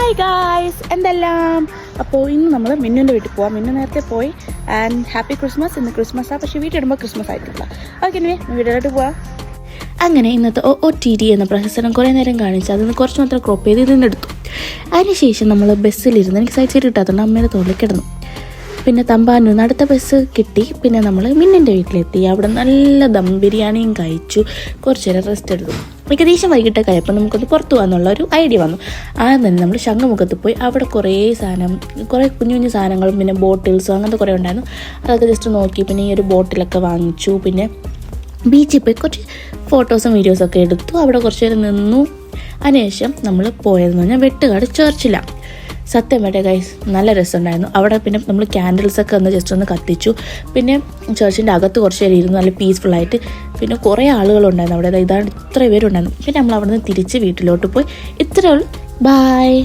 Hi guys, എന്തെല്ലാം. അപ്പോൾ ഇന്ന് നമ്മൾ മിന്നുൻ്റെ വീട്ടിൽ പോവാം. മിന്നു നേരത്തെ പോയി. And happy Christmas. ഇന്ന് ക്രിസ്മസാണ്, പക്ഷേ വീട്ടിൽ ഇടുമ്പോൾ ക്രിസ്മസ് ആയിട്ടില്ല. ഓക്കെ, ഇനി വീട്ടിലോട്ട് പോവാം. അങ്ങനെ ഇന്നത്തെ OOTD എന്ന പ്രഹസനം കുറേ നേരം കാണിച്ച് അതിന് കുറച്ച് മാത്രം ക്രോപ്പ് ചെയ്ത് ഇതിനെടുത്തു. അതിനുശേഷം നമ്മൾ ബസ്സിലിരുന്ന് എനിക്ക് സൈഡ് സീറ്റ് കിട്ടാത്തതുകൊണ്ട് അമ്മയുടെ തോളിൽ കിടന്നു. പിന്നെ തമ്പാനൂന്ന് അടുത്ത ബസ് കിട്ടി. പിന്നെ നമ്മൾ മിന്നിൻ്റെ വീട്ടിലെത്തി. അവിടെ നല്ല ദം ബിരിയാണിയും കഴിച്ചു. കുറച്ച് നേരം റെസ്റ്റ് എടുത്തു. ഏകദേശം വൈകിട്ട് കഴിയപ്പോൾ നമുക്കൊന്ന് പുറത്തു പോകാന്നുള്ള ഒരു ഐഡിയ വന്നു. ആദ്യം തന്നെ നമ്മൾ ശംഖുമുഖത്ത് പോയി. അവിടെ കുറേ കുഞ്ഞു കുഞ്ഞു സാധനങ്ങളും പിന്നെ ബോട്ടിൽസും അങ്ങനത്തെ കുറേ ഉണ്ടായിരുന്നു. അതൊക്കെ ജസ്റ്റ് നോക്കി. പിന്നെ ഈ ഒരു ബോട്ടിലൊക്കെ വാങ്ങിച്ചു. പിന്നെ ബീച്ചിൽ പോയി കുറച്ച് ഫോട്ടോസും വീഡിയോസൊക്കെ എടുത്തു. അവിടെ കുറച്ച് നേരം നിന്നു. അതിനുശേഷം നമ്മൾ പോയതെന്ന് പറഞ്ഞാൽ വെട്ടുകാട് ചർച്ചിലാണ്. സത്യം വേണ്ട ഗൈസ്, നല്ല രസമുണ്ടായിരുന്നു അവിടെ. പിന്നെ നമ്മൾ ക്യാൻഡിൽസൊക്കെ ഒന്ന് ജസ്റ്റ് ഒന്ന് കത്തിച്ചു. പിന്നെ ചർച്ചിൻ്റെ അകത്ത് കുറച്ച് നേരം ഇരുന്നു, നല്ല പീസ്ഫുള്ളായിട്ട്. പിന്നെ കുറേ ആളുകളുണ്ടായിരുന്നു അവിടെ. ഇതാണ് ഇത്ര പേരുണ്ടായിരുന്നു. പിന്നെ നമ്മൾ അവിടെ നിന്ന് തിരിച്ച് വീട്ടിലോട്ട് പോയി. ഇത്രയേ ഉള്ളൂ. ബായ്.